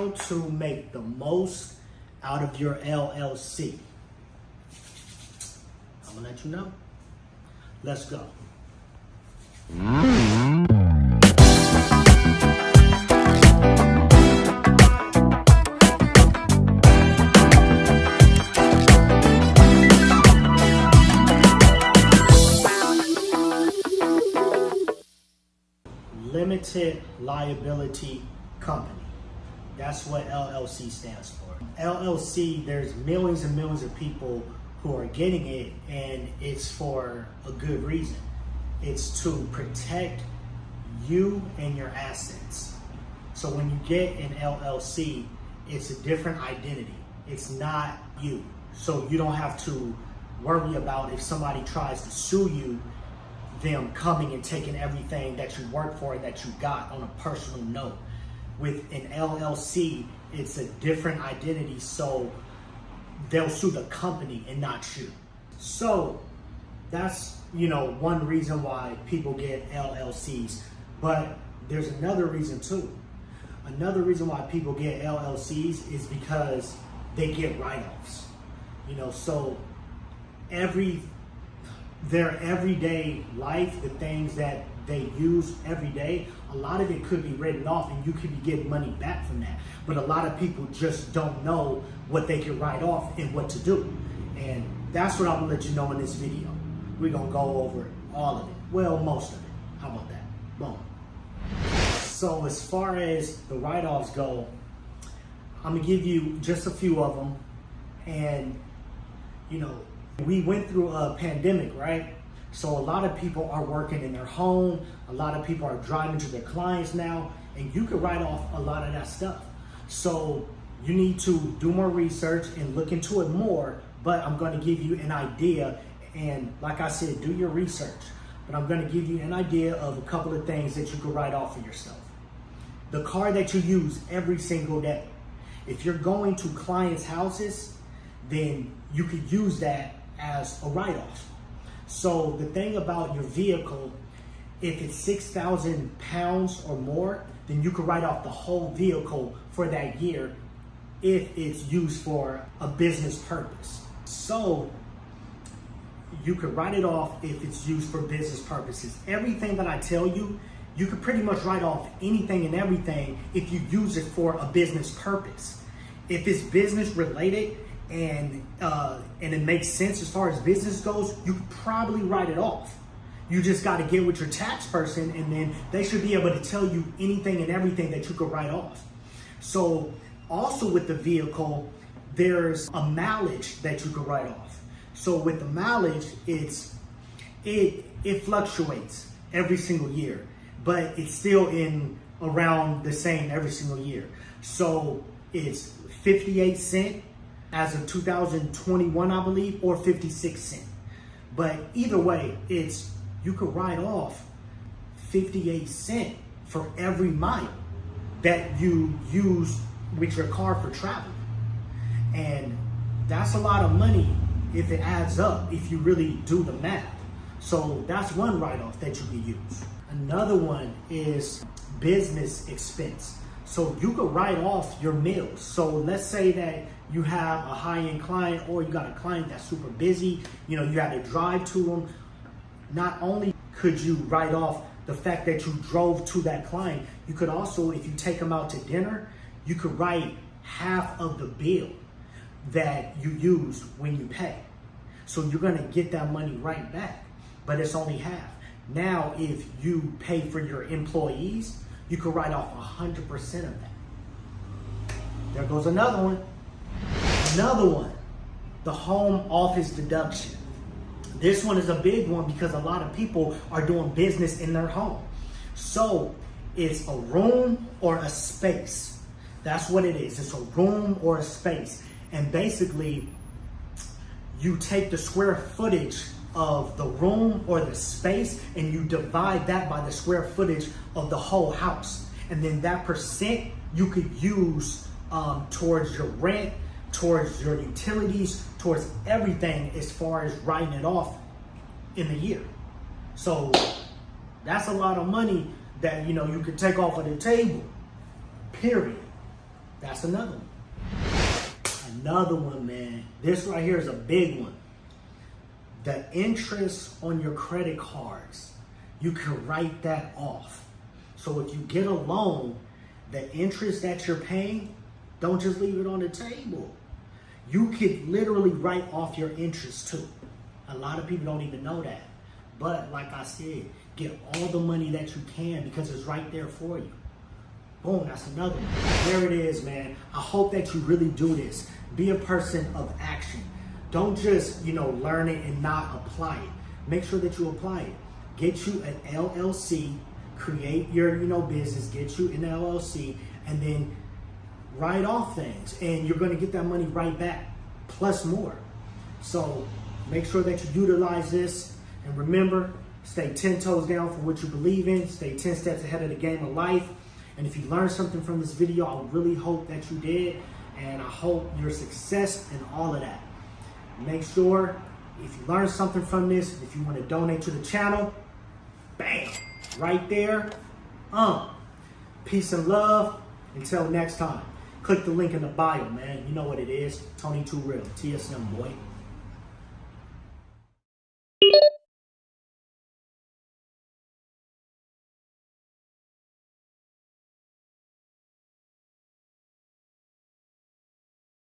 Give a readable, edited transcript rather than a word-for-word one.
how to make the most out of your LLC. I'm gonna let you know. Let's go. Limited liability company. That's what LLC stands for. LLC, there's millions and millions of people who are getting it, and it's for a good reason. It's to protect you and your assets. So when you get an LLC, it's a different identity. It's not you. So you don't have to worry about if somebody tries to sue you, them coming and taking everything that you work for and that you got on a personal note. With an LLC, it's a different identity, so they'll sue the company and not you. So that's, one reason why people get LLCs. But there's another reason too. Another reason why people get LLCs is because they get write-offs. So their everyday life, the things that they use every day, a lot of it could be written off and you could be getting money back from that. But a lot of people just don't know what they can write off and what to do. And that's what I'm gonna let you know in this video. We're gonna go over all of it. Well, most of it. How about that? Boom. So as far as the write-offs go, I'm gonna give you just a few of them. And, we went through a pandemic, right? So a lot of people are working in their home. A lot of people are driving to their clients now, and you can write off a lot of that stuff. So you need to do more research and look into it more, but I'm going to give you an idea. And like I said, do your research, but I'm going to give you an idea of a couple of things that you can write off for yourself. The car that you use every single day. If you're going to clients' houses, then you could use that as a write-off. So the thing about your vehicle, if it's 6,000 pounds or more, then you could write off the whole vehicle for that year if it's used for a business purpose. So you could write it off if it's used for business purposes. Everything that I tell you, you could pretty much write off anything and everything if you use it for a business purpose. If it's business related, and it makes sense as far as business goes, you could probably write it off. You just got to get with your tax person, and then they should be able to tell you anything and everything that you could write off. So also with the vehicle, there's a mileage that you could write off. So with the mileage, it fluctuates every single year, but it's still in around the same every single year. So it's 58 cents as of 2021, I believe, or 56 cents. But either way, you could write off 58 cents for every mile that you use with your car for travel. And that's a lot of money if it adds up, if you really do the math. So that's one write-off that you can use. Another one is business expense. So you could write off your meals. So let's say that you have a high-end client, or you got a client that's super busy, you had to drive to them. Not only could you write off the fact that you drove to that client, you could also, if you take them out to dinner, you could write half of the bill that you used when you pay. So you're gonna get that money right back, but it's only half. Now, if you pay for your employees, you could write off 100% of that. There goes another one. Another one, the home office deduction. This one is a big one because a lot of people are doing business in their home. So it's a room or a space. That's what it is. It's a room or a space. And basically, you take the square footage of the room or the space and you divide that by the square footage of the whole house. And then that percent you could use towards your rent, towards your utilities, towards everything as far as writing it off in the year. So that's a lot of money that you could take off of the table, period. That's another one. Another one, man. This right here is a big one. The interest on your credit cards, you can write that off. So if you get a loan, the interest that you're paying, don't just leave it on the table. You could literally write off your interest too. A lot of people don't even know that. But like I said, get all the money that you can because it's right there for you. Boom, that's another one. There it is, man. I hope that you really do this. Be a person of action. Don't just, learn it and not apply it. Make sure that you apply it. Get you an LLC, create your, business, get you an LLC, and then write off things. And you're going to get that money right back, plus more. So make sure that you utilize this. And remember, stay 10 toes down for what you believe in. Stay 10 steps ahead of the game of life. And if you learned something from this video, I really hope that you did. And I hope your success in all of that. Make sure if you learned something from this, if you want to donate to the channel, bam, right there. Peace and love. Until next time. Click the link in the bio, man. You know what it is. Tony2real. TSM, boy.